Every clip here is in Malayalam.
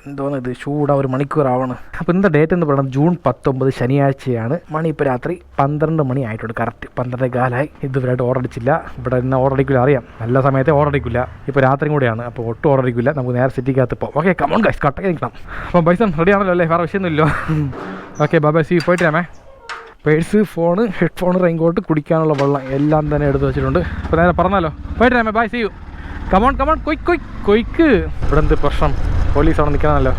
എന്തോന്ന് ഇത് ചൂടാ, 1 മണിക്കൂറാവണം. അപ്പോൾ ഇന്നത്തെ ഡേറ്റ് എന്ന് പറയുന്നത് ജൂൺ 19 ശനിയാഴ്ചയാണ്. മണി ഇപ്പോൾ രാത്രി 12 മണി ആയിട്ടുണ്ട്. കറക്റ്റ് 12:15 ഇതുവരെയായിട്ട് ഓർഡർ അടിച്ചില്ല. ഇവിടെ നിന്ന് ഓർഡർ അടിക്കില്ല, അറിയാം, നല്ല സമയത്തെ ഓർഡർ അടിക്കില്ല. ഇപ്പോൾ രാത്രിയും കൂടെയാണ്, അപ്പോൾ ഒട്ടും ഓർഡർ അടിക്കില്ല. നമുക്ക് നേരെ സിറ്റിക്കകത്ത് ഇപ്പോൾ ഓക്കെ കമോൺ ഗൈസ്, കട്ടൊക്കെ നിൽക്കണം. അപ്പോൾ ബൈസൺ റെഡി ആണല്ലോ അല്ലേ? വേറെ വിഷയമൊന്നുമില്ലോ. ഓക്കെ ബൈ സി പോയിട്ട് രാമേ. പേഴ്സ്, ഫോണ്, ഹെഡ്ഫോൺ, റെയിൻകോട്ട്, കുടിക്കാനുള്ള വെള്ളം എല്ലാം തന്നെ എടുത്ത് വെച്ചിട്ടുണ്ട്. അപ്പോൾ നേരെ പറഞ്ഞാലോ, പോയിട്ട് രാമേ, ബൈ സി യു. കമോൺ കൊയ്ക്ക്. ഇവിടെ എന്ത് പ്രശ്നം? പോലീസ് അവിടെ നിൽക്കണമല്ലോ.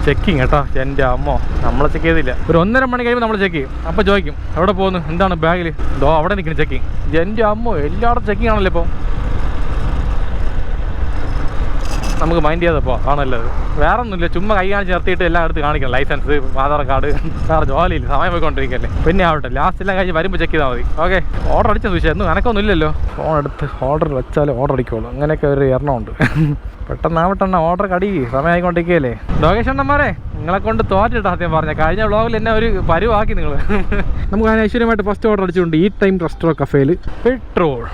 ചെക്കിങ് കേട്ടോ, എൻ്റെ അമ്മോ, നമ്മളെ ചെക്ക് ചെയ്തില്ല. ഒരു 1.5 മണി കഴിയുമ്പോൾ നമ്മൾ ചെക്ക് ചെയ്യും. അപ്പോൾ ചോദിക്കും എവിടെ പോകുന്നു, എന്താണ് ബാഗിൽ, ദോ അവിടെ നിൽക്കുന്നു ചെക്കിങ്. എൻ്റെ അമ്മോ, എല്ലായിടത്തും ചെക്കിങ് ആണല്ലോ ഇപ്പോൾ. നമുക്ക് മൈൻഡ് ചെയ്യാതെ പോവാം, ആണല്ലത്. വേറെ ഒന്നുമില്ല, ചുമ്മാ കൈ കാണിച്ച് നിർത്തിയിട്ട് എല്ലാം എടുത്ത് കാണിക്കണം. ലൈസൻസ്, ആധാർ കാർഡ്, വേറെ ജോലിയില്ല, സമയം പോയിക്കൊണ്ടിരിക്കല്ലേ. പിന്നെ ആവട്ടെ, ലാസ്റ്റ് എല്ലാം കഴിഞ്ഞ് വരുമ്പോൾ ചെക്ക് ചെയ്താൽ മതി. ഓക്കെ, ഓർഡർ അടിച്ച വിഷയം ഒന്നും എനക്കൊന്നും ഇല്ലല്ലോ. ഫോൺ എടുത്ത് ഓർഡർ വെച്ചാൽ ഓർഡർ അടിക്കുള്ളൂ, അങ്ങനെയൊക്കെ ഒരു എണ്ണമുണ്ട്. പെട്ടെന്നാവട്ടെണ്ണ ഓർഡർ കടി, സമയമായിക്കൊണ്ടിരിക്കുകയല്ലേ. ലോകേഷ് അണ്ണന്മാരെ, നിങ്ങളെ കൊണ്ട് തോറ്റിട്ടാ സത്യം പറഞ്ഞ. കഴിഞ്ഞ വ്ളോഗിൽ എന്നെ ഒരു പരുവാക്കി നിങ്ങൾ. നമുക്ക് അതിന് ഐശ്വര്യമായിട്ട് ഫസ്റ്റ് ഓർഡർ അടിച്ചിട്ടുണ്ട് ഈ ടൈം റെസ്റ്റോ കഫേയിൽ. പെട്രോൾ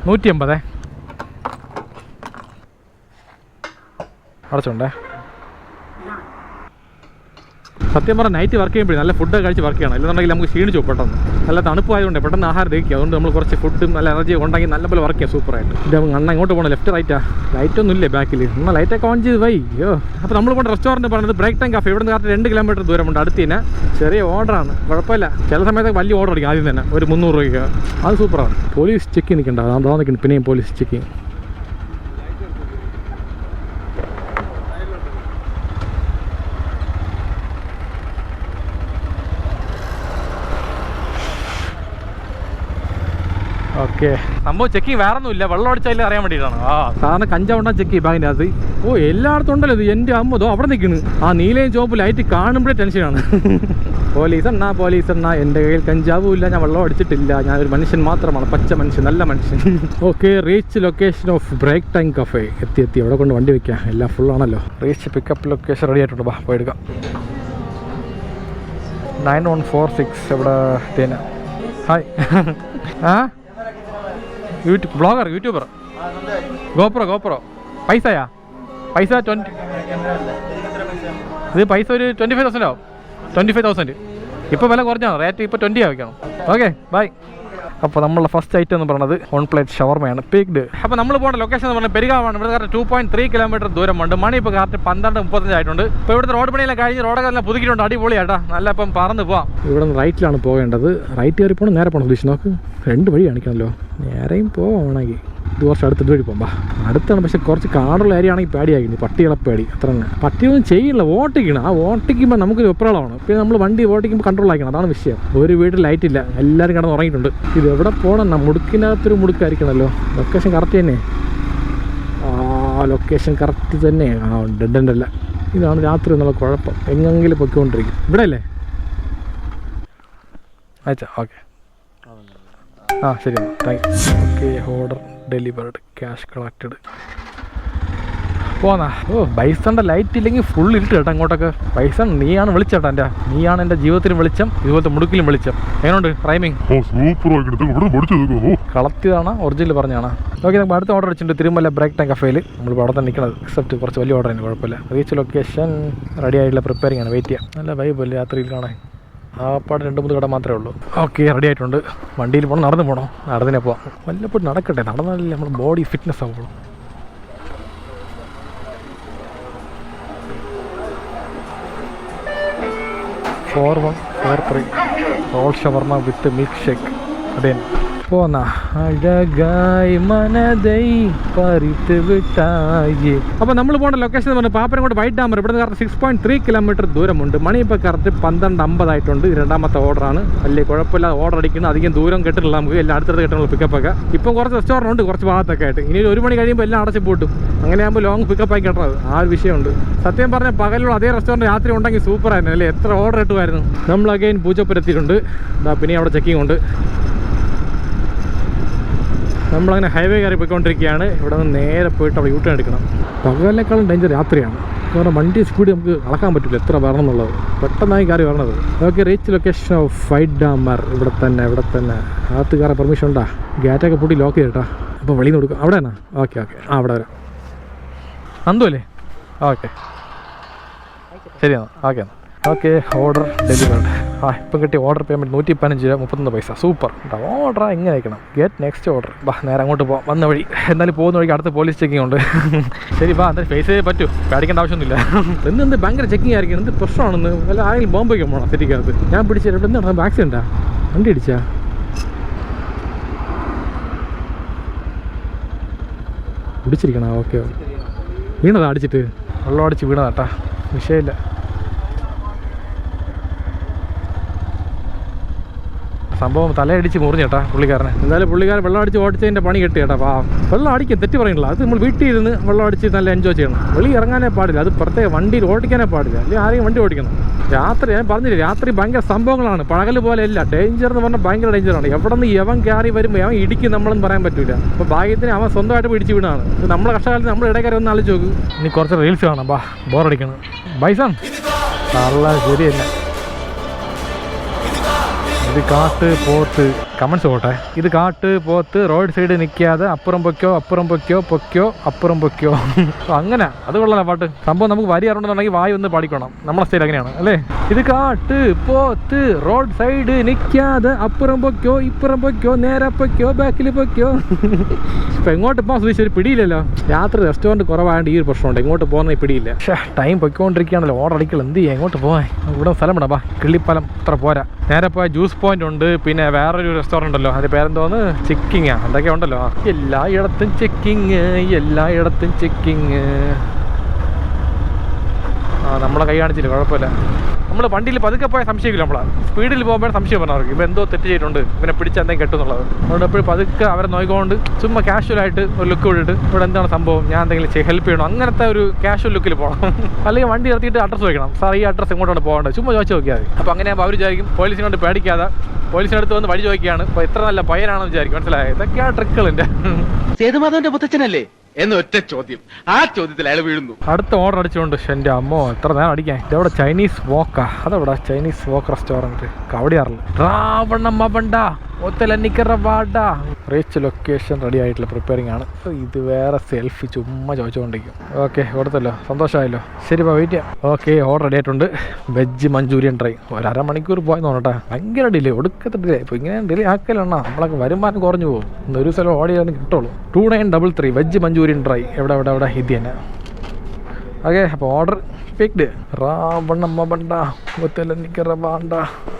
150 അടച്ചോണ്ടേ. സത്യം പറഞ്ഞാൽ നൈറ്റ് വർക്ക് ചെയ്യുമ്പോഴേ നല്ല ഫുഡൊക്കെ കഴിച്ച് വർക്ക് ചെയ്യണം, ഇല്ലെന്നുണ്ടെങ്കിൽ നമുക്ക് ക്ഷീണിച്ചു പെട്ടെന്ന്. നല്ല തണുപ്പായതുകൊണ്ട് പെട്ടെന്ന് ആഹാരം ദഹിക്കുക. അതുകൊണ്ട് നമ്മൾ കുറച്ച് ഫുഡും നല്ല എനർജി ഉണ്ടെങ്കിൽ നല്ലപോലെ വർക്ക് ചെയ്യാം സൂപ്പറായിട്ട്. ഇത് അണ്ണ ഇങ്ങോട്ട് പോകണം, ലെഫ്റ്റ് റൈറ്റാ? ലൈറ്റൊന്നും ഇല്ലേ ബാക്കിൽ? എന്നാൽ ലൈറ്റൊക്കെ ഓൺ ചെയ്ത് അയ്യോ. അപ്പോൾ നമ്മൾ പോകേണ്ട റെസ്റ്റോറൻറ്റ് പറഞ്ഞത് ബ്രേക്ക് ടൈം കഫേ. ഇവിടെ നിന്ന് കറക്റ്റ് 2 കിലോമീറ്റർ ദൂരമുണ്ട്. അടുത്ത് തന്നെ ചെറിയ ഓർഡറാണ്, കുഴപ്പമില്ല. ചില സമയത്തൊക്കെ വലിയ ഓർഡർ അടിക്കും ആദ്യം തന്നെ, ഒരു 300 രൂപയ്ക്ക്. അത് സൂപ്പറാണ്. പോലീസ് ചെക്ക് നിൽക്കണ്ട, അതാ നിൽക്കുന്നു. പിന്നെയും പോലീസ് ചെക്കിങ്. ഓക്കെ, സംഭവം ചെക്കിങ് വേറെ ഒന്നുമില്ല, വെള്ളം അടിച്ചാലും അറിയാൻ വേണ്ടിയിട്ടാണ്. സാധാരണ കഞ്ചാവുണ്ടാ ചെക്ക് ചെയ്യും ബാഗിൻ്റെ അത്. എല്ലായിടത്തും ഉണ്ടല്ലോ ഇത്. എൻ്റെ അമ്മതോ അവിടെ നിൽക്കുന്നു. നീലയും ചുവപ്പ് ലൈറ്റ് കാണുമ്പോഴേ ടെൻഷനാണ്. പോലീസ് എണ്ണ, എൻ്റെ കയ്യിൽ കഞ്ചാവും ഇല്ല, ഞാൻ വെള്ളം അടിച്ചിട്ടില്ല, ഞാനൊരു മനുഷ്യൻ മാത്രമാണ്, പച്ച മനുഷ്യൻ, നല്ല മനുഷ്യൻ. Okay, reach location of break time cafe. എത്തി. അവിടെ കൊണ്ട് വണ്ടി വയ്ക്കാം, എല്ലാം ഫുള്ളാണല്ലോ. റീച്ച് പിക്കപ്പ് ലൊക്കേഷൻ റെഡി ആയിട്ടുണ്ട്, ബാ പോയെടുക്കാം. 9146 എവിടെ തേന. ഹായ്. യൂട്യൂബർ ഗോപ്രോ പൈസ 20. ഇത് പൈസ ഒരു 25,000 ആവും. 25,000 ഇപ്പോൾ വില കുറഞ്ഞാണ്, റേറ്റ് ഇപ്പോൾ 20 ആയിരിക്കണം. Okay bye. അപ്പോൾ നമ്മളുടെ ഫസ്റ്റ് ഐറ്റം എന്ന് പറയുന്നത് 1 പ്ലേറ്റ് ഷവർമയാണ്, പീക്ഡ്. അപ്പോൾ നമ്മൾ പോകേണ്ട ലൊക്കേഷൻ എന്ന് പറഞ്ഞാൽ പെരുകാവാണ്. ഇവിടെ കറക്റ്റ് 2.3 കിലോമീറ്റർ ദൂരമുണ്ട്. മണി ഇപ്പോൾ കറക്റ്റ് 12:35 ആയിട്ടുണ്ട്. ഇപ്പോൾ ഇവിടുത്തെ റോഡ് പണിയെല്ലാം കഴിഞ്ഞ് റോഡൊക്കെ എല്ലാം പുതുക്കിയിട്ടുണ്ട്, അടിപൊളിയാട്ടാ, നല്ല ഇപ്പം പറന്ന് പോവാം. ഇവിടെ നിന്ന് റൈറ്റിലാണ് പോകേണ്ടത്. റൈറ്റ് കയറി പോകണം, നേരെ പോകണം. ഉദ്ദേശിച്ച് നോക്ക്, 2 വഴി കാണിക്കണമല്ലോ. നേരെയും പോവാണെങ്കിൽ ഇത് കുറച്ച് അടുത്ത് വഴി പോകുമ്പോൾ അടുത്താണ്. പക്ഷേ കുറച്ച് കാടുള്ള ഏരിയ ആണെങ്കിൽ പേടിയായിരുന്നു, പട്ടികളെ പേടി. അത്ര തന്നെ. പട്ടിയൊന്നും ചെയ്യില്ല, ഓട്ടിക്കണം. ആ ഓട്ടിക്കുമ്പോൾ നമുക്കൊരു വെപ്രാളമാണ്. പിന്നെ നമ്മൾ വണ്ടി ഓട്ടിക്കുമ്പോൾ കൺട്രോൾ ആക്കണം, അതാണ് വിഷയം. ഒരു വീട്ടിൽ ലൈറ്റ് ഇല്ല, എല്ലാവരും കിടന്ന് ഉറങ്ങിയിട്ടുണ്ട്. ഇത് എവിടെ പോകണം? മുടുക്കിനകത്തൊരു മുടുക്കായിരിക്കണമല്ലോ. ലൊക്കേഷൻ കറക്റ്റ് തന്നെ. ലൊക്കേഷൻ കറക്റ്റ് തന്നെ. ഡെഡ് എൻഡ് അല്ല. ഇതാണ് രാത്രി എന്നുള്ള കുഴപ്പം, എങ്ങെങ്കിലും പൊയ്ക്കൊണ്ടിരിക്കും. ഇവിടെ അല്ലേ? അയച്ചാ ഓക്കെ. ശരി, thank you. Okay, order delivered, cash collected. പോന്നാ. ബൈസണിൻ്റെ ലൈറ്റ് ഇല്ലെങ്കിൽ ഫുൾ ഇരുട്ട് കേട്ടോ അങ്ങോട്ടൊക്കെ. ബൈസൺ, നീയാണ് വിളിച്ചേട്ടാ എൻ്റെ, നീയാണ് എൻ്റെ ജീവിതത്തിലും വെളിച്ചം, ഇതുപോലത്തെ മുടുക്കിലും വെളിച്ചം. എങ്ങനെയുണ്ട് റൈമിങ്? കളത്തിയതാണ്, ഒറിജിനൽ പറഞ്ഞാണ്. ഓക്കെ, നമുക്ക് അടുത്ത ഓർഡർ വെച്ചിട്ടുണ്ട് തിരുമല ബ്രേക്ക് ടൈം കഫേയിൽ. നമ്മളിപ്പോൾ അവിടെ തന്നെ നിൽക്കുന്നത്. എക്സെപ്റ്റ് കുറച്ച് വലിയ ഓർഡർ തന്നെ, കുഴപ്പമില്ല. റീച്ച് ലൊക്കേഷൻ റെഡി ആയിട്ടുള്ള പ്രിപ്പയറിംഗ് ആണ്, വെയിറ്റ് ചെയ്യാം. നല്ല വൈബല്ലേ രാത്രിയിൽ കാണാൻ. പാട് 2-3 കട മാത്രമേ ഉള്ളൂ. ഓക്കെ, റെഡി ആയിട്ടുണ്ട്. വണ്ടിയിൽ പോകണം, നടന്നു പോകണം. നടന്നേ പോവാം. വല്ലപ്പോഴും നടക്കട്ടെ, നടന്നാലല്ലേ നമ്മുടെ ബോഡി ഫിറ്റ്നസ് ആവുള്ളൂ. For 143 roll shawarma with milkshake. അതെ പോന്ന അഴകായി മനതൈ പരിത്ത് വിട്ടായി. അപ്പോൾ നമ്മൾ പോകേണ്ട ലൊക്കേഷൻ എന്ന് പറഞ്ഞാൽ പാപ്പനംകോട് വൈറ്റ് ഡാമർ. ഇവിടെ നിന്ന് കറക്റ്റ് 6.3 കിലോമീറ്റർ ദൂരമുണ്ട്. മണി ഇപ്പോൾ കറക്റ്റ് 12:50 ആയിട്ടുണ്ട്. 2ാമത്തെ ഓർഡറാണ്. വലിയ കുഴപ്പമില്ല, ഓർഡർ അടിക്കുന്നത്. അധികം ദൂരം കെട്ടില്ല, നമുക്ക് എല്ലാം അടുത്തടുത്ത് കെട്ടുള്ള പിക്കപ്പൊക്കെ. ഇപ്പം കുറച്ച് റെസ്റ്റോറൻറ്റ് ഉണ്ട് കുറച്ച് ഭാഗത്തൊക്കെ ആയിട്ട്. ഇനി 1 മണി കഴിയുമ്പോൾ എല്ലാം അടച്ച് പൂട്ടും. അങ്ങനെയാകുമ്പോൾ ലോങ് പിക്കപ്പായി കെട്ടണത്, ആ ഒരു വിഷയമുണ്ട്. സത്യം പറഞ്ഞാൽ പകലുള്ള അതേ റെസ്റ്റോറൻറ്റ് രാത്രി ഉണ്ടെങ്കിൽ സൂപ്പറായിരുന്നു അല്ലേ, എത്ര ഓർഡർ ഇട്ടുമായിരുന്നു. നമ്മൾ അഗൈൻ പൂജപ്പുരത്തിയിട്ടുണ്ട്. പിന്നെ അവിടെ ചെക്കിംഗ് ഉണ്ട്. നമ്മളങ്ങനെ ഹൈവേ കയറി പോയിക്കൊണ്ടിരിക്കുകയാണ്. ഇവിടെ നിന്ന് നേരെ പോയിട്ട് അവിടെ യൂട്ടേൺ എടുക്കണം. പകലിനേക്കാളും ഡേഞ്ചർ രാത്രിയാണ്. കാരണം വണ്ടി സ്പീഡ് നമുക്ക് അളക്കാൻ പറ്റില്ല എത്ര വരണം എന്നുള്ളത്. പെട്ടെന്നായി കയറി വരണത്. ഓക്കെ, റീച്ച് ലൊക്കേഷൻ ഓഫ് ഫൈഡാമർ. ഇവിടെ തന്നെ അകത്ത് കയറാൻ പെർമിഷൻ ഉണ്ടാ? ഗേറ്റൊക്കെ പൂട്ടി ലോക്ക് ചെയ്തിട്ടാ. അപ്പോൾ വെളിയിൽ നിന്ന് കൊടുക്കാം. അവിടെ തന്നെ. ഓക്കെ അവിടെ വരാം. നന്ദു അല്ലേ? ഓക്കെ ശരി എന്നാൽ. Okay order delivered. ഇപ്പം കിട്ടിയ ഓർഡർ പേയ്മെൻറ്റ് 115 രൂപ 31 പൈസ. സൂപ്പർ. ഓർഡർ ഇങ്ങനെ അയക്കണം. Get next order. നേരെ അങ്ങോട്ട് പോകാം. വന്ന വഴി എന്നാലും പോകുന്ന വഴിക്ക് അടുത്ത പോലീസ് ചെക്കിംഗ് ഉണ്ട്. ശരി എന്തായാലും ഫേസ് ചെയ്തേ പറ്റൂ, പേടിക്കേണ്ട ആവശ്യമൊന്നുമില്ല. എന്ത് ഭയങ്കര ചെക്കിങ് ആയിരിക്കും. എന്ത് പ്രശ്നമാണെന്ന് വല്ല ആരെങ്കിലും ബോംബ് വയ്ക്കാൻ പോകണം സിറ്റിക്കകത്ത്. ഞാൻ പിടിച്ച ഇവിടെ എന്താണ് ആക്സിഡൻറ്റാ? വണ്ടി അടിച്ചാ? പിടിച്ചിരിക്കണ? ഓക്കെ വീണതാ അടിച്ചിട്ട്? വെള്ളം അടിച്ച് വീണതാട്ടാ, വിഷയമില്ല. സംഭവം തലയടിച്ച് മുറിഞ്ഞേട്ടാ പുള്ളിക്കാരനെ. എന്തായാലും പുള്ളിക്കാരൻ വെള്ളം അടിച്ച് ഓടിച്ചതിൻ്റെ പണി കിട്ടി കേട്ടാ. വെള്ളം അടിക്കും, തെറ്റി പറയുന്നില്ല. അത് നമ്മൾ വീട്ടിൽ ഇരുന്ന് വെള്ളം അടിച്ച് നല്ല എൻജോയ് ചെയ്യണം. വെളി ഇറങ്ങാനേ പാടില്ല. അത് പ്രത്യേക വണ്ടിയിൽ ഓടിക്കാനേ പാടില്ല. അല്ലെങ്കിൽ ആരെയും വണ്ടി ഓടിക്കണം. രാത്രി ഞാൻ പറഞ്ഞില്ലേ, രാത്രി ഭയങ്കര സംഭവങ്ങളാണ്. പകൽ പോലെ അല്ല. ഡേഞ്ചർ എന്ന് പറഞ്ഞാൽ ഭയങ്കര ഡേഞ്ചറാണ്. എവിടെ നിന്ന് യവൻ കയറി വരുമ്പോൾ അവൻ ഇടിക്കും നമ്മളൊന്നും പറയാൻ പറ്റില്ല. അപ്പോൾ ഭാഗ്യത്തിന് അവൻ സ്വന്തമായിട്ട് പിടിച്ച് വീണാണ്. നമ്മളെ കഷ്ടകാലത്ത് നമ്മുടെ ഇടയ്ക്കാരെ ഒന്ന് ആലോചിച്ച് നോക്ക്. ഇനി കുറച്ച് റീൽസ് കാണാം. ബോറടിക്കണം. ബൈസാൻ ശരി തന്നെ. ഇത് കാട്ട് പോത്ത്. കമൻസ് പോട്ടെ. ഇത് കാട്ട് പോത്ത് റോഡ് സൈഡ് നിൽക്കാതെ അപ്പുറം പൊയ്ക്കോ അപ്പുറം പൊയ്ക്കോ. അങ്ങനെ അത് കൊള്ളാം പാട്ട്. സംഭവം നമുക്ക് വരി അറിയണമെന്നുണ്ടെങ്കിൽ വായി ഒന്ന് പാടിക്കണം. നമ്മളെ സ്റ്റൈൽ അങ്ങനെയാണ് അല്ലേ? ഇത് കാട്ട് പോത്ത് റോഡ് സൈഡ് നിൽക്കാതെ അപ്പുറം പൊയ്ക്കോ ഇപ്പുറം പൊയ്ക്കോ നേരെ പൊയ്ക്കോ ബാക്കിൽ പൊയ്ക്കോ. ഇപ്പം എങ്ങോട്ട് പോകാൻ സുധീഷ് ഒരു പിടിയില്ലല്ലോ. രാത്രി റെസ്റ്റോറൻറ്റ് കുറവായതുകൊണ്ട് ഈ ഒരു പ്രശ്നമുണ്ട്. എങ്ങോട്ട് പോകുന്ന പിടിയില്ല. ടൈം പൊയ്ക്കൊണ്ടിരിക്കുകയാണല്ലോ. ഓർഡർ അടിക്കൽ എന്ത് ചെയ്യാം? എങ്ങോട്ട് പോകാൻ? ഇവിടെ സ്ഥലം വിടാം. കിള്ളിപ്പാലം അത്ര പോരാ. നേരെ പോയാൽ ജ്യൂസ് പോയിന്റ് ഉണ്ട്. പിന്നെ വേറൊരു റെസ്റ്റോറൻ്റ് ഉണ്ടല്ലോ, അതിൻ്റെ പേരെന്തോന്ന്, ചെക്കിങ്ങാ എന്തൊക്കെ ഉണ്ടല്ലോ. എല്ലായിടത്തും ചെക്കിങ്. നമ്മളെ കൈ കാണിച്ചില്ല, കുഴപ്പമില്ല. നമ്മൾ വണ്ടിയിൽ പതുക്കെ പോയാൽ സംശയമില്ല. നമ്മളാണ് സ്പീഡിൽ പോകുമ്പോൾ സംശയം പറഞ്ഞവർക്ക് ഇപ്പം എന്തോ തെറ്റ് ചെയ്തിട്ടുണ്ട്, ഇവനെ പിടിച്ച് എന്തെങ്കിലും കെട്ടുന്നുള്ളത്. അതുകൊണ്ട് എപ്പോഴും പതുക്കെ അവരെ നോക്കിക്കൊണ്ട് ചുമ്മാ കാഷ്വലായിട്ട് ഒരു ലുക്ക് വിട്ടിട്ട് ഇവിടെ എന്താണ് സംഭവം, ഞാൻ എന്തെങ്കിലും ഹെൽപ്പ് ചെയ്യണം, അങ്ങനത്തെ ഒരു കാഷ്വൽ ലുക്കിൽ പോകണം. അല്ലെങ്കിൽ വണ്ടി നിർത്തിയിട്ട് അഡ്രസ്സ് ചോദിക്കണം, സാർ ഈ അഡ്രസ്സ് എങ്ങോട്ടാണ് പോകേണ്ടത്, ചുമ്മാ ചോദിച്ചു നോക്കിയാൽ മതി. അപ്പോൾ അങ്ങനെ അവർ വിചാരിക്കും പോലീസിനോട് പേടിക്കാതെ പോലീസിനടുത്ത് വന്ന് വഴി ചോദിക്കുകയാണ്, അപ്പോൾ എത്ര നല്ല പയ്യനാണെന്ന് വിചാരിക്കും. മനസ്സിലായത്? ഇതൊക്കെയാണ് ട്രിക്കുകളുണ്ട്. സേതുമാധവന്റെ മുത്തച്ഛനല്ലേ എന്നൊറ്റ ചോദ്യം, ആ ചോദ്യത്തിൽ അയാൾ വീഴുന്നു. അടുത്ത ഓർഡർ അടിച്ചുകൊണ്ട് എൻ്റെ അമ്മോ എത്ര നേരം അടിക്കാൻ. ഇതവിടെ ചൈനീസ് വോക്കാ. അതെവിടെ ചൈനീസ് വോക്ക് റെസ്റ്റോറൻറ്റ്? കവടിയാറില്ല. റീച്ച് ലൊക്കേഷൻ റെഡി ആയിട്ടുള്ള പ്രിപ്പയറിംഗ് ആണ്. ഇത് വേറെ സെൽഫി ചുമ്മാ ചോദിച്ചുകൊണ്ടിരിക്കും. ഓക്കെ കൊടുത്തല്ലോ, സന്തോഷമായല്ലോ. ശരി വെയിറ്റ് ചെയ്യാം. ഓക്കെ ഓർഡർ റെഡി ആയിട്ടുണ്ട്. Veg manchurian try. ഒരു അരമണിക്കൂർ പോയെന്ന് തോന്നട്ടെ. ഭയങ്കര ഡിലേ, ഒടുക്കത്തെ ഡിലേ. ഇപ്പോൾ ഇങ്ങനെ ഡിലേ ആക്കലെണ്ണ നമ്മളൊക്കെ വരുമാനം കുറഞ്ഞു പോകും. ഒരു സ്ഥലം ഓടിയാലും കിട്ടുള്ളൂ. 2933 വെജ് മഞ്ചൂരിയൻ ട്രൈ. എവിടെ ഇത് തന്നെ. ഓക്കെ അപ്പോൾ ഓർഡർ പിക്ഡ്.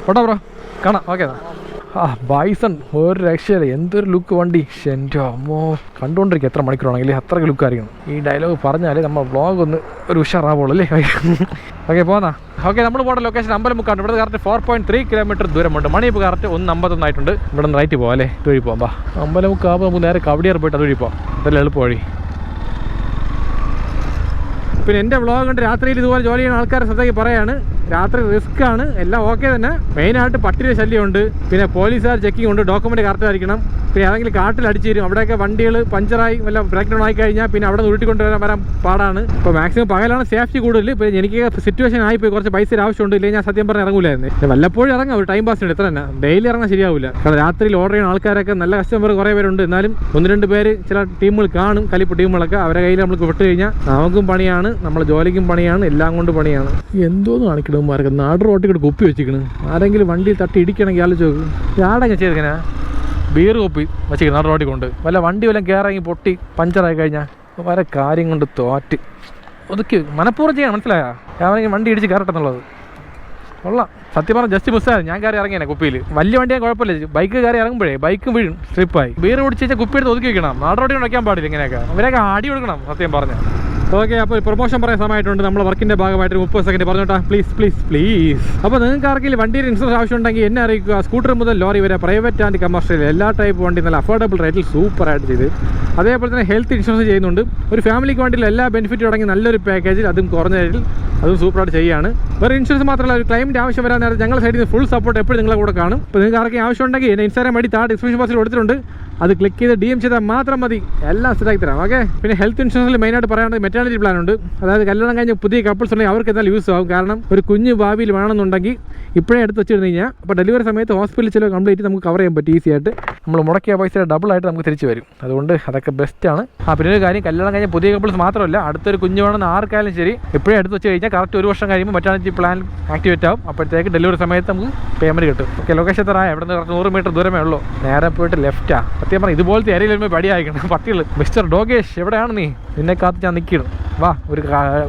ഓടാ ബ്രോ, കാണാം. ഓക്കെ ബൈസൺ ഒരു രക്ഷയില്ല. എന്തൊരു ലുക്ക് വണ്ടി. എൻ്റെ അമ്മോ, കണ്ടുകൊണ്ടിരിക്കുക എത്ര മണിക്കൂറാണെങ്കിൽ അത്രയ്ക്ക് ലുക്കായിരിക്കണം. ഈ ഡയലോഗ് പറഞ്ഞാൽ നമ്മൾ വ്ളോഗ് ഒന്ന് ഒരു ഉഷാറാവുള്ളൂ അല്ലേ? ഓക്കെ പോന്നാ. ഓക്കെ നമ്മൾ പോകേണ്ട ലൊക്കേഷൻ അമ്പലമുക്കാണ്. ഇവിടെ കറക്റ്റ് 4.3 കിലോമീറ്റർ ദൂരമുണ്ട്. മണി ഇപ്പോൾ കറക്റ്റ് 1:51 ആയിട്ടുണ്ട്. ഇവിടെ നിന്ന് റൈറ്റ് പോകാം അല്ലേ? ഇതുവഴി പോകാം. ബാ അമ്പലമുക്കാകുമ്പോൾ നമുക്ക് നേരെ കവടിയാർ പോയിട്ട് അതുവഴി പോകാം. ഇതെല്ലാം എളുപ്പ വഴി. പിന്നെ എൻ്റെ വ്ളോഗ് കണ്ട് രാത്രിയിൽ ഇതുപോലെ ജോലി ചെയ്യുന്ന ആൾക്കാരെ ശ്രദ്ധയ്ക്ക് പറയാണ്, രാത്രി റിസ്ക് ആണ്. എല്ലാം ഓക്കെ തന്നെ. മെയിനായിട്ട് പട്ടിയുടെ ശല്യമുണ്ട്, പിന്നെ പോലീസുകാർ ചെക്കിംഗ് ഉണ്ട്, ഡോക്യുമെൻ്റ് കറക്റ്റ് ആയിരിക്കണം. പിന്നെ ഏതെങ്കിലും കാട്ടിൽ അടിച്ചു തരും. അവിടെയൊക്കെ വണ്ടികൾ പഞ്ചറായി വല്ല ബ്രേക്ക് ഡൗൺ ആയി കഴിഞ്ഞാൽ പിന്നെ അവിടെ നിന്ന് ഉരുട്ടിക്കൊണ്ട് വരാൻ പാടാണ്. ഇപ്പോൾ മാക്സിമം പകലാണ് സേഫ്റ്റി കൂടുതൽ. ഇപ്പോൾ എനിക്ക് സിറ്റുവേഷൻ ആയിപ്പോയി, കുറച്ച് പൈസ ആവശ്യമുണ്ട്. ഇല്ലെങ്കിൽ ഞാൻ സത്യം പറഞ്ഞ് ഇറങ്ങൂലായിരുന്നു. വല്ലപ്പോഴും ഇറങ്ങാം, ഒരു ടൈം പാസിന്. ഇത്ര തന്നെ ഡെയിലി ഇറങ്ങാൻ ശരിയാവില്ല. കാരണം രാത്രിയിൽ ഓർഡർ ചെയ്യുന്ന ആൾക്കാരൊക്കെ നല്ല കസ്റ്റമർ കുറേ പേരുണ്ട്. എന്നാലും 1-2 പേര് ചില ടീമുകൾ കാണും, കലിപ്പ് ടീമുകളൊക്കെ. അവരെ കയ്യിൽ നമുക്ക് വിട്ട് കഴിഞ്ഞാൽ നമുക്കും പണിയാണ്, നമ്മളെ ജോലിക്കും പണിയാണ്, എല്ലാം കൊണ്ട് പണിയാണ്. എന്തോന്ന് കാണിക്കണമാർക്ക് നാട് റോട്ടിൽ കൂടെ കുപ്പി വെച്ചിരിക്കണം. ആരെങ്കിലും വണ്ടിയിൽ തട്ടി ഇടിക്കണമെങ്കിൽ ആലോചിച്ച് നോക്കും. ആടെങ്ങനെ ചെയ്തിങ്ങനെ ബീർ കൊപ്പി വെച്ചിരിക്കണം നാട് റോട്ടിൽ കൊണ്ട്. വല്ല വണ്ടി വല്ലതും കയറങ്ങി പൊട്ടി പഞ്ചറായി കഴിഞ്ഞാൽ വരെ കാര്യം കൊണ്ട് തോറ്റ് ഒതുക്കി മനഃപൂർവ്വം ചെയ്യാൻ. മനസ്സിലായാ? ഞാനെങ്കിൽ വണ്ടി ഇടിച്ച് കയറട്ടെന്നുള്ളത് കൊള്ളാം. സത്യം പറഞ്ഞാൽ ജസ്റ്റ് മിസ്സായിരുന്നു. ഞാൻ കയറി ഇറങ്ങിയാണ് കുപ്പിയിൽ. വലിയ വണ്ടിയാൽ കുഴപ്പമില്ല. ബൈക്ക് കയറി ഇറങ്ങുമ്പോഴേ ബൈക്കും വീഴും, സ്ലിപ്പായി. ബീർ കുടിച്ച് വെച്ചാൽ കുപ്പി എടുത്ത് ഒതുക്കി വെക്കണം. നാട് റോട്ടിൽ വയ്ക്കാൻ പാടില്ല. ഇങ്ങനെയൊക്കെ അവരൊക്കെ അടി കൊടുക്കണം സത്യം പറഞ്ഞാൽ. ഓക്കെ അപ്പോൾ പ്രൊമോഷൻ പറയാൻ സമയമായിട്ടുണ്ട്. നമ്മളെ വർക്കിൻ്റെ ഭാഗമായിട്ട് 30 സെക്കൻഡ് പറഞ്ഞോട്ടാ. പ്ലീസ്. അപ്പോൾ നിങ്ങൾക്ക് ആർക്കെങ്കിലും വണ്ടിയുടെ ഇൻഷുറൻസ് ആവശ്യമുണ്ടെങ്കിൽ എന്നെ അറിയിക്കുക. സ്കൂട്ടർ മുതൽ ലോറി വരെ പ്രൈവറ്റ് ആൻഡ് കമേഴ്ഷ്യൽ എല്ലാ ടൈപ്പ് വണ്ടി നല്ല അഫോർഡബിൾ റേറ്റിൽ സൂപ്പറായിട്ട് ചെയ്ത്. അതേപോലെ തന്നെ ഹെൽത്ത് ഇൻഷുറൻസ് ചെയ്യുന്നുണ്ട്. ഒരു ഫാമിലിക്ക് വേണ്ടിയുള്ള എല്ലാ ബെനിഫിറ്റും അടങ്ങി നല്ലൊരു പാക്കേജിൽ, അതും കുറഞ്ഞ റേറ്റിൽ അതും സൂപ്പറായിട്ട് ചെയ്യുകയാണ്. വേറെ ഇൻഷുറൻസ് മാത്രമല്ല, ഒരു ക്ലൈമിൻ്റെ ആവശ്യം വരാൻ നേരത്തെ ഞങ്ങളുടെ സൈഡിൽ നിന്ന് ഫുൾ സപ്പോർട്ട് എപ്പോഴും നിങ്ങളെ കൂടെ കാണും. അപ്പോൾ നിങ്ങൾക്ക് ആർക്കും ആവശ്യം ഉണ്ടെങ്കിൽ എൻ്റെ ഇൻസ്റ്റാഗ്രാം വഴി താഴെ ഡിസ്ക്രിപ്ഷൻ ബോക്സിൽ കൊടുത്തിട്ടുണ്ട്, അത് ക്ലിക്ക് ചെയ്ത് DM ചെയ്താൽ മാത്രം മതി, എല്ലാം സെറ്റാക്കി തരാം. ഓക്കെ. പിന്നെ ഹെൽത്ത് ഇൻഷുറൻസിൽ മെയിനായിട്ട് പറയാനുള്ളത് മെറ്റേണിറ്റി പ്ലാൻ ഉണ്ട്. അതായത് കല്യാണം കഴിഞ്ഞ പുതിയ കപ്പിൾസ് ഉണ്ടെങ്കിൽ അവർക്ക് എന്തായാലും യൂസ് ആകും. കാരണം ഒരു കുഞ്ഞ് ഭാവിയിൽ വേണമെന്നുണ്ടെങ്കിൽ ഇപ്പോഴേ എടുത്ത് വെച്ചിരുന്നു കഴിഞ്ഞാൽ അപ്പോൾ ഡെലിവറി സമയത്ത് ഹോസ്പിറ്റലിൽ ചില കംപ്ലീറ്റ് നമുക്ക് കവർ ചെയ്യാൻ പറ്റും ഈസി ആയിട്ട്. നമ്മൾ മുടക്കിയ പൈസ ഡബിളായിട്ട് നമുക്ക് തിരിച്ച് വരും. അതുകൊണ്ട് അതൊക്കെ ബെസ്റ്റാണ്. പിന്നെ ഒരു കാര്യം, കല്യാണം കഴിഞ്ഞ പുതിയ കപ്പിൾസ് മാത്രമല്ല, അടുത്തൊരു കുഞ്ഞ് വേണമെന്ന് ആർക്കായാലും ശരി ഇപ്പോഴേ എടുത്ത് വെച്ച് കഴിഞ്ഞാൽ കറക്റ്റ് 1 വർഷം കഴിയുമ്പോൾ മെറ്റേണിറ്റി പ്ലാൻ ആക്ടിവേറ്റ് ആവും. അപ്പോഴത്തേക്ക് ഡെലിവറി സമയത്ത് നമുക്ക് പേയ്മെൻറ്റ് കിട്ടും. ഓക്കെ. ലൊക്കേഷൻ എത്രയാ? ഇവിടെ നിന്ന് 100 മീറ്റർ ദൂരമേ ഉള്ളൂ. നേരെ പോയിട്ട് ലെഫ്റ്റാ. സത്യം പറഞ്ഞാൽ ഇതുപോലത്തെ ഏരിയയിൽ വരുമ്പോൾ പടി അയക്കണം പട്ടികൾ. മിസ്റ്റർ ഡോഗേഷ് എവിടെയാണ് നീ? നിന്നെ കാത്ത് ഞാൻ നിൽക്കണം. വാ,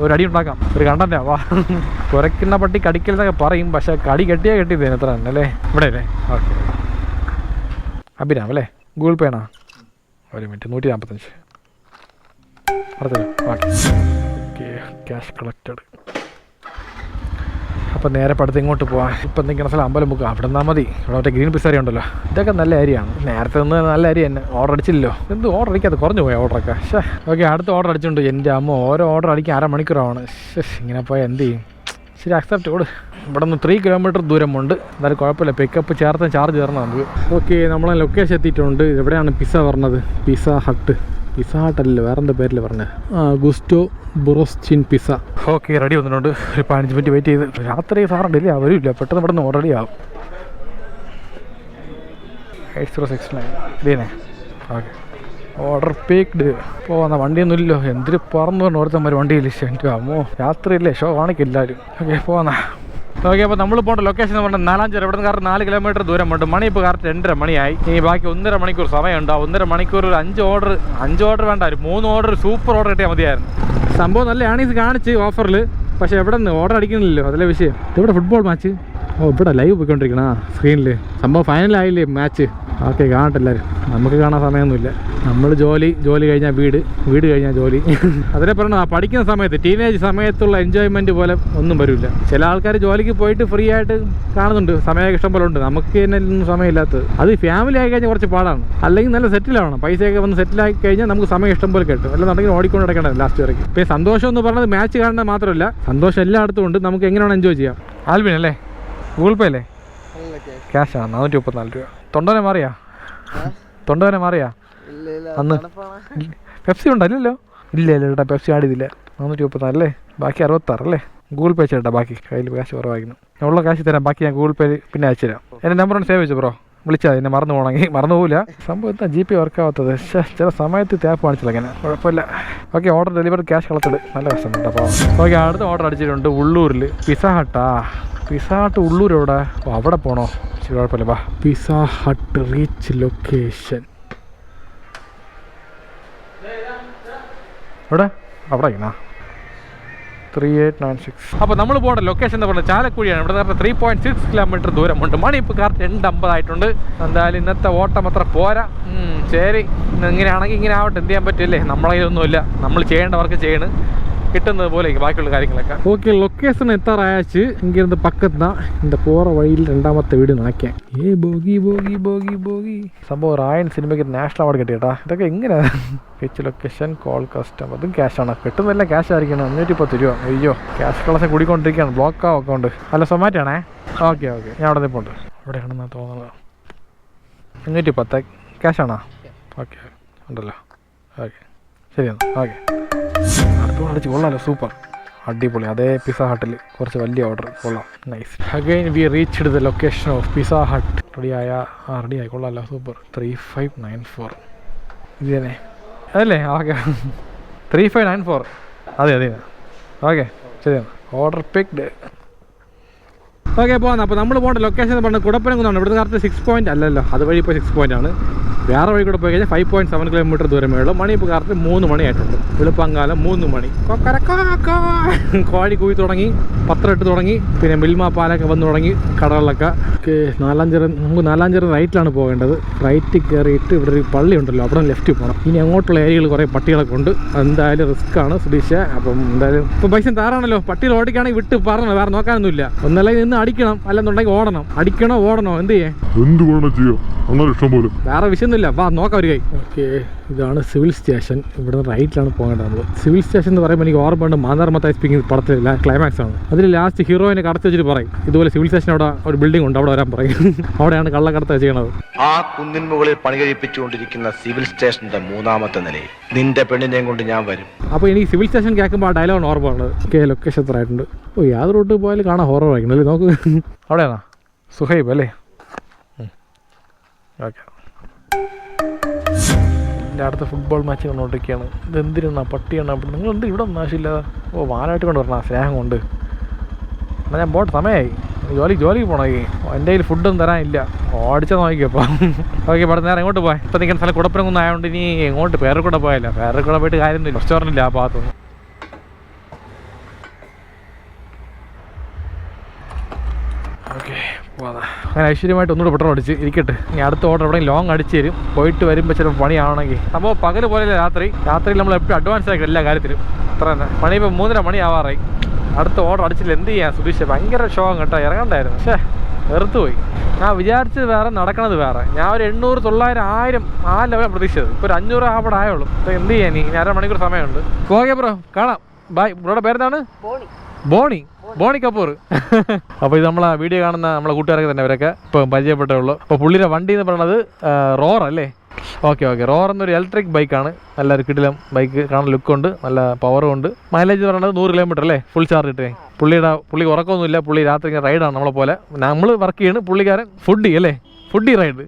ഒരു അടി ഉണ്ടാക്കാം, ഒരു കണ്ടന്റാ. വാ. കുരയ്ക്കുന്ന പട്ടി കടിക്കലെന്നൊക്കെ പറയും, പക്ഷേ കടി കെട്ടിയാൽ കെട്ടിയത് എത്ര തന്നെ അല്ലേ? ഇവിടെ അല്ലേ? ഓക്കെ. അഭിരാം അല്ലേ? ഗൂഗിൾ പേ ആണോ? ഒരു മിനിറ്റ്. 145 അടുത്തത്. ഓക്കെ. Cash collected. അപ്പോൾ നേരെ പടുത്ത് ഇങ്ങോട്ട് പോവാം. ഇപ്പം എന്തെങ്കിലും സ്ഥലം അമ്പലം മുക്കുക, അവിടെ നിന്നാൽ മതി. ഇവിടെ മറ്റേ ഗ്രീൻ പിസ്സ ഏരിയ ഉണ്ടല്ലോ, ഇതൊക്കെ നല്ല ഏരിയയാണ്. നേരത്തെ നിന്ന് നല്ല ഏരിയ തന്നെ. ഓർഡർ അടിച്ചില്ലല്ലോ. എന്ത് ഓർഡർ അടിക്കാതെ കുറഞ്ഞു പോയി ഓർഡറൊക്കെ. പക്ഷേ ഓക്കെ, അടുത്ത ഓർഡർ അടിച്ചിട്ടുണ്ട്. എൻ്റെ അമ്മ, ഓരോ ഓർഡർ അടിക്കാൻ 1/2 മണിക്കൂറാണ്. ഇങ്ങനെ പോയാൽ എന്ത് ചെയ്യും? ശരി, അക്സെപ്റ്റ് കൊടു. ഇവിടെ നിന്ന് 3 കിലോമീറ്റർ ദൂരമുണ്ട്. എന്തായാലും കുഴപ്പമില്ല, പിക്കപ്പ് ചേർത്ത് ചാർജ് തരണം നമുക്ക്. ഓക്കെ, നമ്മളെ ലൊക്കേഷൻ എത്തിയിട്ടുണ്ട്. എവിടെയാണ് പിസ്സ പറഞ്ഞത്? Pizza hut. പിസ്സ ഹട്ടല്ലല്ലോ, വേറെ എന്താ പേരിൽ പറഞ്ഞത്? ഗുസ്റ്റോ ബുറോസ്റ്റിൻ പിസ്സ. ഓക്കെ, റെഡി വന്നിട്ടുണ്ട്. ഒരു 15 മിനിറ്റ് വെയിറ്റ് ചെയ്ത്. രാത്രി സാറിന് ഡിലേ വരില്ല, പെട്ടെന്ന് പെട്ടെന്ന് ഓൾറെഡി ആവും. 8069 ഇതേനെ. Okay, order പേക്ഡ്. പോവാന്ന വണ്ടിയൊന്നും ഇല്ലല്ലോ, എന്തിന് പറന്നു പറഞ്ഞു ഓരോരുത്തന്മാർ വണ്ടിയിൽ. എൻ്റെ അമ്മോ, രാത്രിയില്ലേ ഷോ കാണിക്കില്ല എല്ലാവരും. ഓക്കെ, പോവാന്നാ. ഓക്കെ, അപ്പോൾ നമ്മൾ പോകേണ്ട ലൊക്കേഷൻ എന്ന് പറഞ്ഞാൽ നാലാഞ്ചേരി. ഇവിടെ നിന്ന് കറക്റ്റ് 4 കിലോമീറ്റർ ദൂരമുണ്ട്. മണി ഇപ്പോൾ കറക്റ്റ് 2:30 മണിയായി. ഇനി ബാക്കി 1.5 മണിക്കൂർ സമയമുണ്ട്. ആ 1.5 മണിക്കൂർ 5 ഓർഡർ വേണ്ട, ഒരു 3 ഓർഡർ സൂപ്പർ ഓർഡർ കിട്ടിയാൽ മതിയായിരുന്നു. സംഭവം നല്ല ആണീസ് കാണിച്ച് ഓഫറിൽ, പക്ഷേ എവിടെ നിന്ന് ഓർഡർ അടിക്കുന്നില്ലല്ലോ, അതല്ലേ വിഷയം. ഇവിടെ ഫുട്ബോൾ മാച്ച്. ഇവിടെ ലൈവ് പോയിക്കൊണ്ടിരിക്കണ സ്ക്രീനിൽ. സംഭവം ഫൈനലായില്ലേ മാച്ച്? ഓക്കെ, കാണട്ടെ എല്ലാവരും. നമുക്ക് കാണാൻ സമയമൊന്നുമില്ല. നമ്മൾ ജോലി കഴിഞ്ഞാൽ വീട് കഴിഞ്ഞാൽ ജോലി. അതിനെ പറഞ്ഞാൽ പഠിക്കുന്ന സമയത്ത്, ടീനേജ് സമയത്തുള്ള എൻജോയ്മെൻറ്റ് പോലെ ഒന്നും വരില്ല. ചില ആൾക്കാർ ജോലിക്ക് പോയിട്ട് ഫ്രീ ആയിട്ട് കാണുന്നുണ്ട്, സമയം ഇഷ്ടം പോലെ ഉണ്ട്. നമുക്ക് തന്നെ ഒന്നും സമയമില്ലാത്തത്. അത് ഫാമിലി ആയി കഴിഞ്ഞാൽ കുറച്ച് പാടാണ്. അല്ലെങ്കിൽ നല്ല സെറ്റിലാവണം. പൈസയൊക്കെ വന്ന് സെറ്റിലായി കഴിഞ്ഞാൽ നമുക്ക് സമയം ഇഷ്ടം പോലെ കിട്ടും. അല്ലെന്നുണ്ടെങ്കിൽ ഓടിക്കൊണ്ട് നടക്കേണ്ടത് ലാസ്റ്റ് വരയ്ക്ക്. ഇപ്പോൾ സന്തോഷം എന്ന് പറഞ്ഞത് മാച്ച് കാണുന്നത് മാത്രമല്ല, സന്തോഷം എല്ലായിടത്തും ഉണ്ട്. നമുക്ക് എങ്ങനെയാണ് എൻജോയ് ചെയ്യാം. ആൽബിൻ അല്ലേ? ഗൂഗിൾ പേ അല്ലേ? ക്യാഷാണ്. 434 രൂപ. തൊണ്ടനെ മാറിയാ അന്ന് പെപ്സി ഉണ്ടല്ലോ? ഇല്ല ചേട്ടാ, പെപ്സി ആടിയതില്ല. 434 അല്ലേ? ബാക്കി 66 അല്ലേ? ഗൂഗിൾ പേ ചേട്ടാ. ബാക്കി കയ്യിൽ കാശ് കുറവായിരുന്നു. ഉള്ള കാശ് തരാം, ബാക്കി ഞാൻ ഗൂഗിൾ പേ പിന്നെ അയച്ചു തരാം. എൻ്റെ നമ്പർ ഒന്ന് സേവ് വെച്ചു ബ്രോ, വിളിച്ചാൽ എന്നെ മറന്നു പോകില്ല. സംഭവം എന്താ GP വർക്ക് ആവാത്തത്? ചില സമയത്ത് ടാപ്പ് കാണിച്ചില്ല, അങ്ങനെ കുഴപ്പമില്ല. Okay, order delivery cash collected. നല്ല കഷ്ടമുണ്ട്. അപ്പോൾ ഓക്കെ, അടുത്ത ഓർഡർ അടിച്ചിട്ടുണ്ട് ഉള്ളൂരിൽ. പിസ്സ ഹട്ട് ഉള്ളൂർ എവിടെ? അവിടെ പോകണോ? ശരി, കുഴപ്പമില്ല. വാ. പിസ്സ ഹട്ട് റീച്ച് ലൊക്കേഷൻ അവിടെ ഇരിക്കണ 3896. അപ്പോൾ നമ്മൾ പോകേണ്ട ലൊക്കേഷൻ എന്ന് പറഞ്ഞാൽ ചാലക്കുടിയാണ്. ഇവിടെ നിന്ന് 3.6 കിലോമീറ്റർ ദൂരമുണ്ട്. മണി ഇപ്പോൾ കറക്റ്റ് 2:50 ആയിട്ടുണ്ട്. എന്തായാലും ഇന്നത്തെ ഓട്ടം അത്ര പോരാ. ശരി, ഇങ്ങനെയാണെങ്കിൽ ഇങ്ങനെ ആവട്ടെ, എന്ത് ചെയ്യാൻ പറ്റില്ലേ? നമ്മളെ കയ്യിലൊന്നുമില്ല. നമ്മൾ ചെയ്യേണ്ട വർക്ക് ചെയ്യണം, കിട്ടുന്നത് പോലെ ബാക്കിയുള്ള കാര്യങ്ങളൊക്കെ. ഓക്കെ, ലൊക്കേഷൻ എത്താറായാച്ച് ഇങ്ങിരുന്ന് പക്കത്തുനിന്നാ இந்த പോറ വഴിയിൽ 2ാമത്തെ വീട് നിറയ്ക്കാൻ. ബോഗി സംഭവം റായൻ സിനിമയ്ക്ക് നാഷണൽ അവാർഡ് കിട്ടിയേട്ടാ. ഇതൊക്കെ എങ്ങനെയാണ്? Pitch location, call customer. അതും ക്യാഷാണ്. കിട്ടുന്നില്ല, ക്യാഷ് ആയിരിക്കണം. 510 രൂപ. അയ്യോ, ക്യാഷ് കളക്ഷൻ കൂടിക്കൊണ്ടിരിക്കുകയാണ്. ബ്ലോക്കാവും അക്കൗണ്ട്. അല്ല, സൊമാറ്റോ ആണേ. ഓക്കെ, ഞാൻ അവിടെ നിൽപ്പുണ്ട്. ഇവിടെയാണെന്നാണ് തോന്നുന്നത്. 510 ക്യാഷാണോ? ഓക്കെ, ഉണ്ടല്ലോ. ഓക്കെ, ശരിയാണ്. ഓക്കെ, അടുത്തോളം അടിച്ച് കൊള്ളാമല്ലോ. സൂപ്പർ, അടിപൊളി. അതേ പിസ്സ ഹട്ടിൽ കുറച്ച് വലിയ ഓർഡർ. കൊള്ളാം, nice. Again we reached the location of pizza hut. റെഡിയായി കൊള്ളാമല്ലോ. സൂപ്പർ. 3594 ഇത് തന്നെ അതല്ലേ? ഓക്കെ, 3594. അതെ. ഓക്കെ, ശരിയാണ്. Order picked. ഓക്കെ, പോകാം. അപ്പോൾ നമ്മൾ പോകേണ്ട ലൊക്കേഷൻ എന്ന് പറഞ്ഞാൽ കുടപ്പനംകുന്നാണ്. ഇവിടുന്ന് കറക്റ്റ് 6 പോയിന്റ് അല്ലല്ലോ, അതുവഴി ഇപ്പോൾ 6 പോയിന്റ് ആണ്. വേറെ വഴി കൂടെ പോയി കഴിഞ്ഞാൽ 5.7 കിലോമീറ്റർ ദൂരമേ ഉള്ളൂ. മണി ഇപ്പോൾ കറക്റ്റ് 3 മണിയായിട്ടുണ്ട്. വെളുപ്പങ്കാലം 3 മണി. കോഴി കൂവി തുടങ്ങി, പത്രം ഇട്ട് തുടങ്ങി, പിന്നെ മിൽമ പാലൊക്കെ വന്ന് തുടങ്ങി കടകളിലൊക്കെ. നമുക്ക് നാലാഞ്ചിറ റൈറ്റിലാണ് പോകേണ്ടത്. റൈറ്റ് കയറിയിട്ട് ഇവിടെ ഒരു പള്ളി ഉണ്ടല്ലോ, അവിടെ ലെഫ്റ്റ് പോകണം. ഇനി അങ്ങോട്ടുള്ള ഏരിയകൾ കുറേ പട്ടികളൊക്കെ ഉണ്ട്. എന്തായാലും റിസ്ക് ആണ് സുധീഷ. അപ്പം എന്തായാലും ഇപ്പോൾ പൈസ താറാണല്ലോ. പട്ടികൾ ഓടിക്കുകയാണെങ്കിൽ വിട്ട് പറഞ്ഞു, വേറെ നോക്കാനൊന്നുമില്ല. ഒന്നല്ലെങ്കിൽ നിന്ന് അടിക്കണം, അല്ലെന്നുണ്ടെങ്കിൽ ഓടണം. അടിക്കണോ ഓടണോ, എന്ത് ചെയ്യാം? വേറെ വിഷയം ഒന്നുമില്ല, വാ നോക്കാം ഒരു കൈ. ഓക്കെ, ഇതാണ് സിവിൽ സ്റ്റേഷൻ. ഇവിടുന്ന് റൈറ്റിലാണ് പോകേണ്ടത് നമ്മൾ. സിവിൽ സ്റ്റേഷൻ എന്ന് പറയുമ്പോൾ എനിക്ക് ഓർമ്മയുണ്ട് മാന്നാർ മത്തായി സ്പീക്കിംഗ് പടത്തിൽ ക്ലൈമാക്സ് ആണ്. അതിൽ ലാസ്റ്റ് ഹീറോയിനെ കടത്തി വെച്ചിട്ട് പറയും ഇതുപോലെ സിവിൽ സ്റ്റേഷൻ അവിടെ ഒരു ബിൽഡിംഗ് ഉണ്ട്, അവിടെ വരാൻ പറയും. അവിടെയാണ് കള്ളക്കടത്ത് ചെയ്യണത്. ആ കുന്നിൻ മുകളിൽ പണി കഴിപ്പിച്ചുകൊണ്ടിരിക്കുന്ന സിവിൽ സ്റ്റേഷന്റെ 3ാമത്തെ നിലയിൽ നിന്റെ പെണ്ണിനെയും കൊണ്ട് ഞാൻ വരും. അപ്പോൾ എനിക്ക് സിവിൽ സ്റ്റേഷൻ കേൾക്കുമ്പോൾ ആ ഡയലോഗാണ് ഓർമ്മ ഉള്ളത്. ഓക്കെ, ലൊക്കേഷൻ എത്ര ആയിട്ടുണ്ട്? ഓ, യാതൊരു റൂട്ട് പോയാലും കാണാൻ ഹൊറർ ആയിക്കണല്ലേ. നോക്ക്, അവിടെയാണോ സുഹൈബ് അല്ലേ? ഓക്കെ, എൻ്റെ അടുത്ത ഫുട്ബോൾ മാച്ച് കണ്ടുകൊണ്ടിരിക്കുകയാണ്. ഇതെന്തിനാ പട്ടിയാണ് അവിടെ? നിങ്ങളെന്ത് ഇവിടെ ഒന്നും ആവശ്യമില്ലാതെ? ഓ, വാനായിട്ട് കൊണ്ട് വരണം സ്നേഹം കൊണ്ട്. എന്നാൽ ഞാൻ പോട്ടെ, സമയമായി. ജോലിക്ക് പോകണമെങ്കിൽ എൻ്റെ കയ്യിൽ ഫുഡൊന്നും തരാനില്ല. ഓടിച്ചാൽ നോക്കിയപ്പോൾ. ഓക്കെ, ഇവിടെ നേരം എങ്ങോട്ട് പോയി? ഇപ്പം നിൽക്കുന്ന സ്ഥലം കുടപ്പനൊന്നും ആയതുകൊണ്ട് ഇനി എങ്ങോട്ട് പേരക്കൂടെ പോയല്ല. പേരക്കൂടെ പോയിട്ട് കാര്യമൊന്നുമില്ല, റെസ്റ്റോറൻറ്റില്ല ആ ഭാഗത്തൊന്നും. ഓക്കെ, പോകാം. അങ്ങനെ ഐശ്വര്യമായിട്ട് ഒന്നുകൂടെ പെട്രോൾ അടിച്ച് ഇരിക്കട്ടെ. ഇനി അടുത്ത ഓർഡർ എവിടെയും ലോങ് അടിച്ച് തരും. പോയിട്ട് വരുമ്പോൾ ചിലപ്പോൾ പണിയാവണമെങ്കിൽ. സംഭവം പകൽ പോലെയല്ല രാത്രിയിൽ നമ്മൾ എപ്പോഴും അഡ്വാൻസ് ആയിരിക്കും എല്ലാ കാര്യത്തിലും. അത്ര തന്നെ. പണി ഇപ്പോൾ 3:30 മണി ആവാറായി. അടുത്ത ഓർഡർ അടിച്ചില്ല, എന്ത് ചെയ്യാൻ സുധീഷ്? ഭയങ്കര ഷോകം കേട്ടോ, ഇറങ്ങണ്ടായിരുന്നു. പക്ഷേ വെറുത്തുപോയി. ഞാൻ വിചാരിച്ചത് വേറെ, നടക്കണത് വേറെ. ഞാൻ ഒരു 800, 900, 1000 ആ ലെവലാണ് പ്രതീക്ഷിച്ചത്. ഇപ്പോൾ ഒരു 500 ആവടെ ആയുള്ളൂ. അപ്പോൾ എന്ത് ചെയ്യാൻ? ഇനി 1/2 മണിക്കൂർ സമയമുണ്ട്. ഓക്കെ ബ്രോ, കാണാം, ബൈ. ബ്രോയുടെ പേരെന്താണ്? ബോണി കപൂർ. അപ്പോൾ ഇത് നമ്മളെ വീഡിയോ കാണുന്ന നമ്മളെ കൂട്ടുകാരൊക്കെ തന്നെ, അവരൊക്കെ ഇപ്പോൾ പരിചയപ്പെട്ടേ. അപ്പോൾ പുള്ളിയുടെ വണ്ടി എന്ന് പറയുന്നത് റോർ അല്ലേ? ഓക്കെ, റോർ എന്നൊരു ഇലക്ട്രിക് ബൈക്കാണ്. നല്ലൊരു കിടിലം ബൈക്ക്, കാണാൻ ലുക്കുണ്ട്, നല്ല പവറും ഉണ്ട്. മൈലേജ് പറയുന്നത് 100 കിലോമീറ്റർ അല്ലേ, ഫുൾ ചാർജ് ഇട്ടേ. പുള്ളിക്ക് ഉറക്കമൊന്നുമില്ല. പുള്ളി രാത്രി ഇങ്ങനെ റൈഡാണ് നമ്മളെ പോലെ. നമ്മൾ വർക്ക് ചെയ്യണം, പുള്ളിക്കാരൻ ഫുഡി അല്ലേ, ഫുഡി റൈഡ്.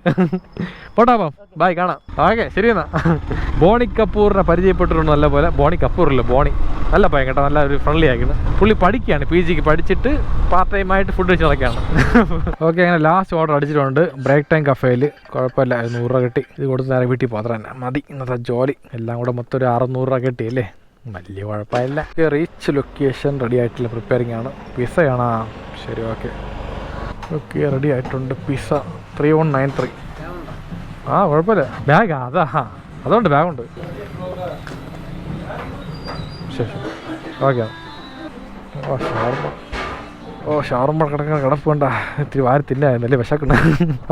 പോട്ടാപ്പം, ബായ്, കാണാം. ഓക്കെ, ശരി എന്നാ. ബോണി കപൂറിനെ പരിചയപ്പെട്ടിട്ടുണ്ട് നല്ല പോലെ. ബോണി കപൂറില്ല, ബോണി. നല്ല പയ്യൻ കേട്ടോ, നല്ല ഒരു ഫ്രണ്ട്ലി ആയിരുന്നു. പുള്ളി പഠിക്കുകയാണ്, PG പഠിച്ചിട്ട് പാർട്ട് ടൈം ആയിട്ട് ഫുഡ് വെച്ച് നടക്കുകയാണ്. ഓക്കെ, അങ്ങനെ ലാസ്റ്റ് ഓർഡർ അടിച്ചിട്ടുണ്ട് ബ്രേക്ക് ടൈം കഫേയിൽ. കുഴപ്പമില്ല, 100 രൂപ കിട്ടി. ഇത് കൊടുത്ത് നേരെ വീട്ടിൽ പോകാൻ തന്നെ മതി ഇന്നത്തെ ജോലി. എല്ലാം കൂടെ മൊത്തം ഒരു 600 രൂപ കിട്ടി അല്ലേ, വലിയ കുഴപ്പമില്ല. റീച്ച് ലൊക്കേഷൻ റെഡി ആയിട്ടില്ല, പ്രിപ്പയറിംഗ് ആണ്. പിസയാണോ? ശരി, ഓക്കെ, റെഡി ആയിട്ടുണ്ട്. പിസ 3193. ആ, കുഴപ്പമില്ല. ബാഗാ? അതുകൊണ്ട് ബാഗുണ്ട്. ശരി, ഓക്കെ. ഷവർമ്മ കിടപ്പുണ്ട. ഇത്തിരി വാരി തിന്നായിരുന്നല്ലേ, വിശക്കുണ്ട്.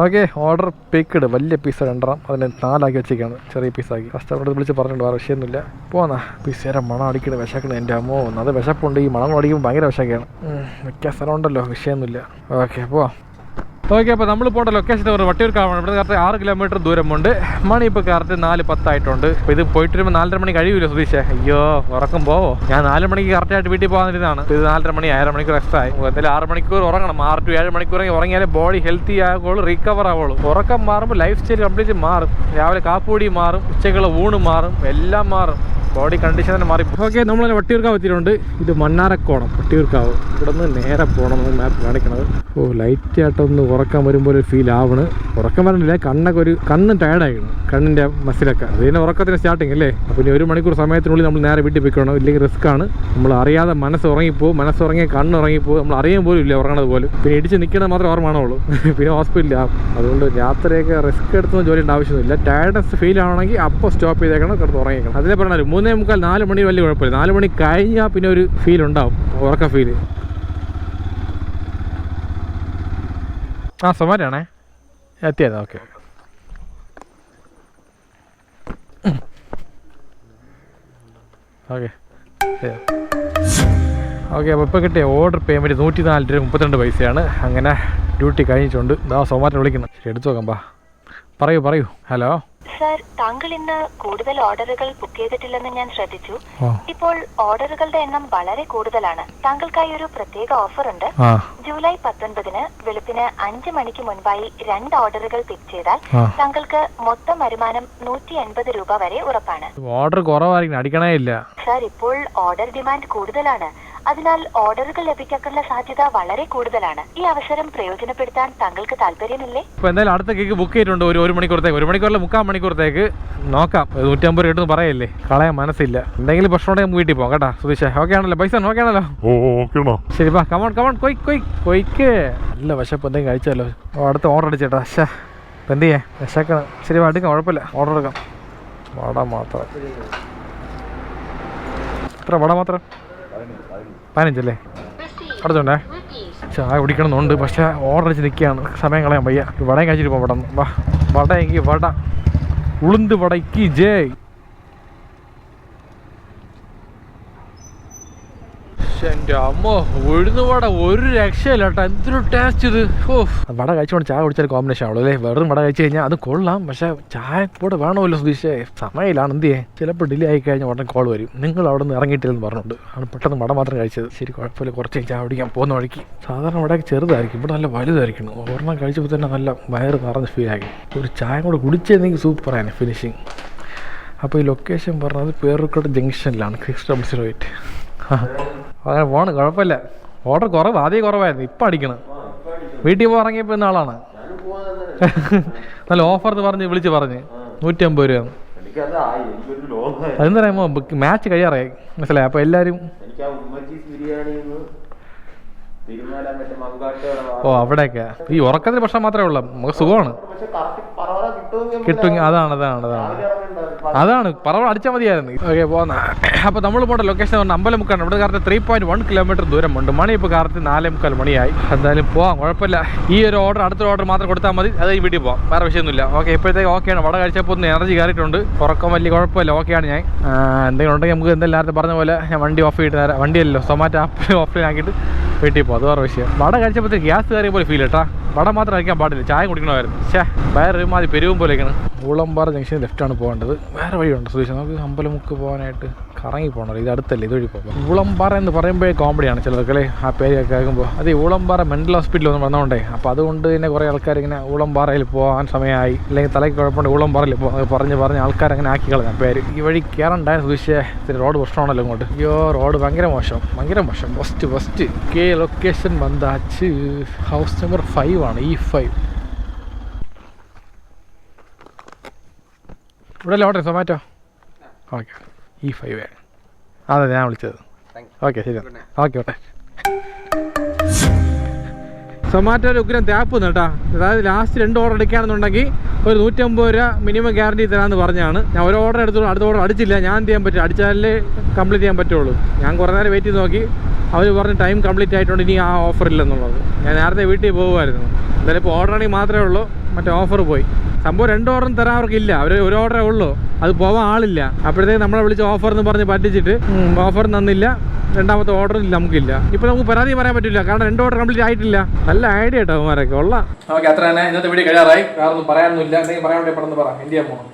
Okay, order picked. വലിയ പീസ 2 അതിനെ 4 വെച്ചേക്കാണ്, ചെറിയ പീസാക്കി. കസ്റ്റമർ വിളിച്ച് പറഞ്ഞിട്ടുണ്ട്, വേറെ വിഷയമൊന്നുമില്ല. പോന്നാ. പീസേരെ മണം അടിക്കണത് വിശക്കണം. എൻ്റെ അമ്മോ, അത് വിശപ്പുണ്ട്. ഈ മണം അടിക്കുമ്പോൾ ഭയങ്കര വിശക്കാണ്. മിക്ക സ്ഥലം ഉണ്ടല്ലോ, വിഷയമൊന്നുമില്ല. ഓക്കെ, പോവാം. ഓക്കെ, അപ്പോൾ നമ്മൾ പോകേണ്ട ലൊക്കേഷൻ വട്ടിയൂർക്കാവാണ്. ഇവിടെ കറക്റ്റ് 6 കിലോമീറ്റർ ദൂരമുണ്ട്. മണി ഇപ്പോൾ കറക്റ്റ് 4:10 ആയിട്ടുണ്ട്. അപ്പോൾ ഇത് പോയിട്ട് വരുമ്പോൾ 4:30 മണി കഴിയൂല സുധീഷേ. അയ്യോ, ഉറക്കം പോവോ? ഞാൻ 4 മണിക്ക് കറക്റ്റായിട്ട് വീട്ടിൽ പോകാനിരുന്നതാണ്. ഇത് 4:30 മണി, 1/2 മണിക്കൂർ എക്സ്ട്രാ ആയി. എന്തായാലും 6 മണിക്കൂർ ഉറങ്ങണം. 6 to 7 മണിക്കൂർ ഉറങ്ങിയാലേ ബോഡി ഹെൽത്തി ആകുള്ളൂ, റിക്കവർ ആവുള്ളൂ. ഉറക്കം മാറുമ്പോൾ ലൈഫ് സ്റ്റൈൽ കംപ്ലീറ്റ് മാറും. രാവിലെ കാപ്പുപൊടി മാറും, ഉച്ചക്കുള്ള ഊണ് മാറും, എല്ലാം മാറും. ബോഡി കണ്ടീഷൻ തന്നെ മാറി. ഓക്കെ, നമ്മൾ വട്ടിയൂർക്കാവ് എത്തിയിട്ടുണ്ട്. ഇത് മണ്ണാരക്കോണം, വട്ടിയൂർക്കാവ്. ഇവിടെ നിന്ന് നേരെ പോകണം, മാപ്പ് കാണിക്കണത്. ഓ, ലൈറ്റ് ആയിട്ടൊന്ന് ഉറക്കം വരുമ്പോൾ ഒരു ഫീൽ ആവണ്. ഉറക്കം വരണില്ല, കണ്ണ് ടയർഡായിരുന്നു, കണ്ണിൻ്റെ മസിലൊക്കെ. അതിന് ഉറക്കത്തിന് സ്റ്റാർട്ടിങ് അല്ലേ. അപ്പോൾ ഇനി 1 മണിക്കൂർ സമയത്തിനുള്ളിൽ നമ്മൾ നേരെ വീട്ടിൽ പോയിക്കണം, ഇല്ലെങ്കിൽ റിസ്ക് ആണ്. നമ്മൾ അറിയാതെ മനസ്സുറങ്ങിയ കണ്ണുറങ്ങിപ്പോവും. നമ്മൾ അറിയാൻ പോലും ഇല്ല ഉറങ്ങണത് പോലും. പിന്നെ ഇടിച്ച് നിൽക്കണത് മാത്രമേ ഓർമ്മയാണുള്ളൂ. പിന്നെ ഹോസ്പിറ്റലിലാവും. അതുകൊണ്ട് രാത്രിയൊക്കെ റിസ്ക് എടുത്തൊന്നും ജോലിയുടെ ആവശ്യമൊന്നുമില്ല. ടയർഡ്നെസ് ഫീൽ ആവണമെങ്കിൽ അപ്പോൾ സ്റ്റോപ്പ് ചെയ്തേക്കണം, കിടന്ന് ഉറങ്ങിക്കണം. അതിനെ പറഞ്ഞാൽ 3:45, 4 മണി വലിയ കുഴപ്പമില്ല. 4 മണി കഴിഞ്ഞാൽ പിന്നെ ഒരു ഫീൽ ഉണ്ടാവും, ഉറക്ക ഫീല്. ആ, സൊമാറ്റോയാണേ, എത്തിയത്. ഓക്കെ, അപ്പോൾ ഇപ്പോൾ കിട്ടിയ ഓർഡർ പേയ്മെൻറ്റ് 104 രൂപ 32 പൈസയാണ്. അങ്ങനെ ഡ്യൂട്ടി കഴിഞ്ഞിട്ടുണ്ട്. സൊമാറ്റോ വിളിക്കണം. ശരി, എടുത്തു നോക്കാം. പറയൂ. ഹലോ സർ, താങ്കൾ ഇന്ന് കൂടുതൽ ഓർഡറുകൾ ബുക്ക് ചെയ്തിട്ടില്ലെന്ന് ഞാൻ ശ്രദ്ധിച്ചു. ഇപ്പോൾ ഓർഡറുകളുടെ എണ്ണം വളരെ കൂടുതലാണ്. താങ്കൾക്കായി ഒരു പ്രത്യേക ഓഫർ ഉണ്ട്. ജൂലൈ 19 വെളുപ്പിന് 5 മണിക്ക് മുൻപായി 2 ഓർഡറുകൾ പിക്ക് ചെയ്താൽ താങ്കൾക്ക് മൊത്തം വരുമാനം 180 രൂപ വരെ ഉറപ്പാണ്. ഓർഡർ കുറവായിരിക്കും, അടിക്കണേ ഇല്ല. സർ, ഇപ്പോൾ ഓർഡർ ഡിമാൻഡ് കൂടുതലാണ്. അതിനാൽ ഓർഡറുകൾ ലഭിക്കാനുള്ള സാധ്യത വളരെ കൂടുതലാണ്. ഈ അവസരം പ്രയോജനപ്പെടുത്താൻ താങ്കൾക്ക് താല്പര്യമില്ലേ? ഇപ്പോൾ എന്തായാലും അടുത്ത കേക്ക് ബുക്ക് ചെയ്തിട്ടുണ്ട്. 1 മണിക്കൂറത്തേക്ക്, 1 മണിക്കൂറിൽ 3/4 മണിക്കൂറത്തേക്ക് നോക്കാം. 150 രൂപ കിട്ടുമെന്ന് പറയല്ലേ, കളയാൻ മനസ്സില്ല. എന്തെങ്കിലും പ്രശ്നമുണ്ടെങ്കിൽ നമുക്ക് വീട്ടിൽ പോകാം കേട്ടോ സുധീഷ്. ഓക്കെ ആണല്ലോ, പൈസ ഓക്കെ ആണല്ലോ? ശരി, കമോൺ കൊയ്ക്ക്. നല്ല വിശപ്പ്, എന്തെങ്കിലും കഴിച്ചാലോ. അടുത്ത ഓർഡർ അടിച്ചേട്ടാ. ഇപ്പം എന്ത് ചെയ്യാൻ, വിശക്കണം. ശരി, എടുക്കാം, കുഴപ്പമില്ല. ഓർഡർ എടുക്കാം. വട മാത്രം. എത്ര വട മാത്രം? 15 അല്ലേ? അടുത്തുണ്ടേ. ചായ കുടിക്കണമെന്നുണ്ട്, പക്ഷേ ഓർഡർ അടിച്ച് നിൽക്കുകയാണ്. സമയം കളയാൻ വയ്യ. വടയും കഴിച്ചിട്ട് പോകാം. വട എങ്കിൽ വട. ഉളുന്ത് വടയ്ക്ക് ജയ്. എൻ്റെ അമ്മ ഉഴുന്ന് വട ഒരു രക്ഷയില്ല കേട്ടോ, എന്തൊരു ടേസ്റ്റ് ഇത്. ഓ വട കഴിച്ചുകൊണ്ട് ചായ കുടിച്ചാൽ കോമ്പിനേഷൻ ആവുള്ളൂ അല്ലേ. വെറും വട കഴിച്ച് കഴിഞ്ഞാൽ അത് കൊള്ളാം, പക്ഷേ ചായ കൂടെ വേണമല്ലോ സുധീഷേ. സമയമില്ലാണ് എന്ത് ചെയ്യാൻ, ചിലപ്പോൾ ഡിലേ ആയി കഴിഞ്ഞാൽ ഉടനെ കോൾ വരും, നിങ്ങൾ അവിടെ നിന്ന് ഇറങ്ങിയിട്ടില്ലെന്ന് പറഞ്ഞിട്ടുണ്ട്. ആണ് പെട്ടെന്ന് വട മാത്രം കഴിച്ചത്. ശരി കുഴപ്പമില്ല, കുറച്ച് ചായ കുടിക്കാൻ പോകുന്ന വഴിക്ക്. സാധാരണ വടക്ക് ചെറുതായിരിക്കും, ഇവിടെ നല്ല വലുതായിരിക്കണം. ഒരെണ്ണം കഴിച്ചപ്പോൾ തന്നെ നല്ല വയറ് നിറഞ്ഞ് ഫീൽ ആക്കി. ഒരു ചായ കൂടെ കുടിച്ചതെങ്കിൽ സൂപ്പറാണ് ഫിനിഷിങ്. അപ്പോൾ ഈ ലൊക്കേഷൻ പറഞ്ഞത് പേരുക്കോട് ജംഗ്ഷനിലാണ്, 608. അങ്ങനെ പോണ്, കുഴപ്പമില്ല. ഓർഡർ കുറവ്, ആദ്യം കുറവായിരുന്നു, ഇപ്പം അടിക്കണം. വീട്ടിൽ പോകാൻ ഇറങ്ങിയപ്പോൾ ഇന്ന ആളാണ് നല്ല ഓഫർ എന്ന് പറഞ്ഞ് വിളിച്ച് പറഞ്ഞ് 150 രൂപ. അതെന്ന് പറയുമ്പോൾ മാച്ച് കഴിയാറായി, മനസ്സിലായി. അപ്പോൾ എല്ലാവരും ഓ അവിടെയൊക്കെ ഈ ഉറക്കത്തിന് പ്രശ്നം മാത്രമേ ഉള്ളൂ, നമുക്ക് സുഖമാണ് കിട്ടും. അതാണ് പറവ അടിച്ചാൽ മതിയായിരുന്നു. ഓക്കെ പോകുന്ന. അപ്പോൾ നമ്മൾ പോകേണ്ട ലൊക്കേഷൻ പറഞ്ഞാൽ അമ്പലമുക്കാണ്. ഇവിടെ കറക്റ്റ് 3.1 കിലോമീറ്റർ ദൂരമുണ്ട്. മണി ഇപ്പോൾ കറക്റ്റ് 4:45 മണിയായി. എന്തായാലും പോവാം, കുഴപ്പമില്ല. ഈ ഒരു ഓർഡർ, അടുത്തൊരു ഓർഡർ മാത്രം കൊടുത്താൽ മതി, അത് ഈ വീട്ടിൽ പോകാം, വേറെ വിഷയമൊന്നുമില്ല. ഓക്കെ ഇപ്പോഴത്തേക്ക് ഓക്കെയാണ്. വട കഴിച്ചപ്പോൾ ഒന്ന് എനർജി കയറിയിട്ടുണ്ട്, ഉറക്കം വലിയ കുഴപ്പമില്ല, ഓക്കെയാണ്. ഞാൻ എന്തെങ്കിലും ഉണ്ടെങ്കിൽ നമുക്ക് എന്തെല്ലാം പറഞ്ഞ പോലെ ഞാൻ വണ്ടി ഓഫ് ചെയ്തിട്ട് നേരം, വണ്ടിയല്ലോ സൊമാറ്റോ ആപ്പ് ഓഫ്ലൈൻ ആക്കിയിട്ട് വീട്ടിൽ പോകും, അത് വേറെ വിഷയം. വട കഴിച്ചപ്പോഴത്തേക്ക് ഗ്യാസ് കയറിയ പോലെ ഫീൽ കേട്ടാ. വട മാത്രം കഴിക്കാൻ പാടില്ല, ചായ കുടിക്കണമായിരുന്നു. പക്ഷേ വേറെ മാതി പെരുവും പോലെയൊക്കെയാണ്. ഊളംപാറ ജംഗ്ഷൻ ലെഫ്റ്റാണ് പോകേണ്ടത്. വേറെ വഴിയുണ്ട് സുധീഷ്, നമുക്ക് അമ്പലമുക്ക് പോകാനായിട്ട് കറങ്ങി പോകണല്ലോ, ഇത് അടുത്തല്ലേ, ഇതുവഴി പോകാം. ഊളംപാറ എന്ന് പറയുമ്പോഴേ കോമഡിയാണ് ചിലർക്കല്ലേ ആ പേര് കേൾക്കുമ്പോൾ. അത് ഊളംപാറ മെൻ്റൽ ഹോസ്പിറ്റലിൽ ഒന്ന് വന്നതുകൊണ്ടേ, അപ്പോൾ അതുകൊണ്ട് തന്നെ കുറേ ആൾക്കാർ ഇങ്ങനെ ഊളംപാറയിൽ പോകാൻ സമയമായി, അല്ലെങ്കിൽ തലയ്ക്ക് കുഴപ്പമുണ്ട് ഊളംപാറയിൽ പറഞ്ഞ് ആൾക്കാർ അങ്ങനെ ആക്കി കളഞ്ഞ പേര്. ഈ വഴി കയറണ്ടായ സുധീഷേ, ഇത്തിരി റോഡ് പ്രശ്നമാണല്ലോ ഇങ്ങോട്ട്. അയ്യോ റോഡ് ഭയങ്കര മോശം. ഫസ്റ്റ് കെ ലൊക്കേഷൻ വന്നാച്ച് ഹൗസ് നമ്പർ 5 ആണ്, E5. ഇവിടെ അല്ലേ ഓട്ടെ സൊമാറ്റോ? ഓക്കെ E5 അതെ ഞാൻ വിളിച്ചത്. ഓക്കെ ശരി, ഓക്കെ ഓട്ടെ. സൊമാറ്റോയുടെ ഉഗ്രം ടാപ്പ് കേട്ടോ. അതായത് ലാസ്റ്റ് 2 ഓർഡർ എടുക്കുകയാണെന്നുണ്ടെങ്കിൽ ഒരു 150 രൂപ മിനിമം ഗ്യാരണ്ടി തരാമെന്ന് പറഞ്ഞാണ്. ഞാൻ ഒരു ഓർഡർ എടുത്തോളൂ, അടുത്ത ഓർഡർ അടിച്ചില്ല. ഞാൻ എന്ത് ചെയ്യാൻ പറ്റും, അടിച്ചാലേ കംപ്ലീറ്റ് ചെയ്യാൻ പറ്റുള്ളൂ. ഞാൻ കുറേ നേരം വെയിറ്റ് ചെയ്ത് നോക്കി, അവർ പറഞ്ഞ് ടൈം കംപ്ലീറ്റ് ആയിട്ടുണ്ട്, ഇനി ആ ഓഫർ ഇല്ലെന്നുള്ളത്. ഞാൻ നേരത്തെ വീട്ടിൽ പോകുമായിരുന്നു. എന്തായാലും ഇപ്പോൾ ഓർഡർ ആണെങ്കിൽ മാത്രമേ ഉള്ളൂ, മറ്റേ ഓഫർ പോയി. സംഭവം 2 ഓർഡറും തരാൻ അവർക്കില്ല, അവർ ഒരു ഓർഡറേ ഉള്ളൂ, അത് പോകാൻ ആളില്ല. അപ്പോഴത്തേക്ക് നമ്മളെ വിളിച്ച് ഓഫർ എന്ന് പറഞ്ഞ് പറ്റിച്ചിട്ട് ഓഫർ തന്നില്ല, രണ്ടാമത്തെ ഓർഡറും ഇല്ല, നമുക്കില്ല. ഇപ്പോൾ നമുക്ക് പരാതി പറയാൻ പറ്റില്ല, കാരണം 2 ഓർഡർ കംപ്ലീറ്റ് ആയിട്ടില്ല. നല്ല ഐഡിയ കേട്ടോ അവന്മാരൊക്കെ ഉള്ള. ഓക്കെ അത്ര തന്നെ, ഇന്നത്തെ വീഡിയോ കഴിയാറായി. വേറെ ഒന്നും പറയാനൊന്നുമില്ല. എന്തെങ്കിലും പറയാൻ വേണ്ടി പെട്ടെന്ന് പറ. എന്ത് ചെയ്യാൻ പോകണം?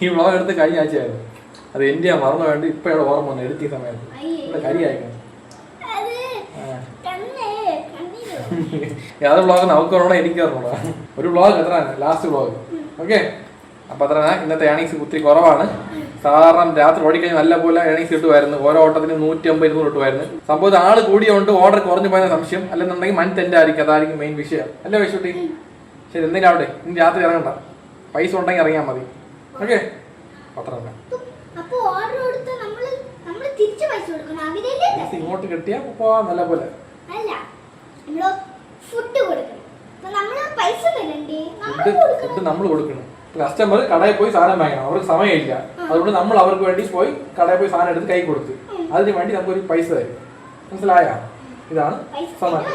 ഈ വ്ളോഗ് എടുത്ത് കഴിഞ്ഞ ആഴ്ചയായിരുന്നു, അത് എൻ്റെ ചെയ്യാൻ മറന്നു വേണ്ടി ഇപ്പോഴാണ് ഓർമ്മ വന്നത്, എഡിറ്റിംഗ് സമയത്ത്. ഇവിടെ കരിയായിരുന്നു. ഏത് വ്ളോഗ് നമുക്ക് പറഞ്ഞോ എനിക്ക് പറഞ്ഞോളാ. ഒരു വ്ളോഗ് എത്ര ലാസ്റ്റ് വ്ളോഗ്. ഓക്കെ അപ്പോൾ അത്ര ഇന്നത്തെ ഏണിങ്സ് ഒത്തിരി കുറവാണ്. സാധാരണ രാത്രി ഓടിക്കഴിഞ്ഞാൽ നല്ല പോലെ ഏണിങ്സ് കിട്ടുമായിരുന്നു. ഓരോ ഓട്ടത്തിന് 150-200 കിട്ടുമായിരുന്നു. സംഭവം ആൾ കൂടിയുണ്ട്, ഓർഡർ കുറഞ്ഞു പോയ സംശയം. അല്ലെന്നുണ്ടെങ്കിൽ മന്ത് എൻ്റെ ആയിരിക്കും, അതായിരിക്കും മെയിൻ വിഷയം. അല്ലേ വൈശൂട്ടി? ശരി, എന്തെങ്കിലും ആവട്ടെ, ഇനി രാത്രി ഇറങ്ങണ്ട, പൈസ ഉണ്ടെങ്കിൽ ഇറങ്ങിയാൽ മതി. ഓക്കെ അത്ര തന്നെ. ഇങ്ങോട്ട് കിട്ടിയാൽ പോവാം നല്ല പോലെ. ഫുഡ് നമ്മൾ കൊടുക്കണം. കസ്റ്റമർ കടയിൽ പോയി സാധനം വാങ്ങണം, അവർക്ക് സമയമില്ല. അതുകൊണ്ട് നമ്മൾ അവർക്ക് വേണ്ടി പോയി കടയിൽ പോയി സാധനം എടുത്ത് കൈ കൊടുത്ത് അതിന് വേണ്ടി നമുക്കൊരു പൈസ തരും. മനസ്സിലായ? ഇതാണ് സൊമാറ്റോ.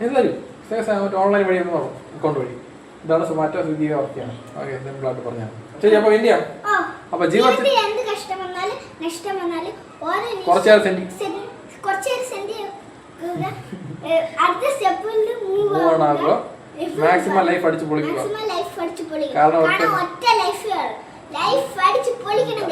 എന്തായാലും ഓൺലൈൻ വഴി അക്കൗണ്ട് വഴി. ഇതാണ് സൊമാറ്റോ, സ്വിഗ്ഗി വർക്കാണ്. ഓക്കെ സിമ്പിളായിട്ട് പറഞ്ഞാൽ ശരി. അപ്പോൾ ഇന്ത്യ അപ്പൊ ജീവിതത്തിൽ മാക്സിമം ലൈഫ് അടിച്ചു പൊളിക്കുക. കാരണം ഒറ്റ ലൈഫ് അടിച്ചു പൊളിക്കണം.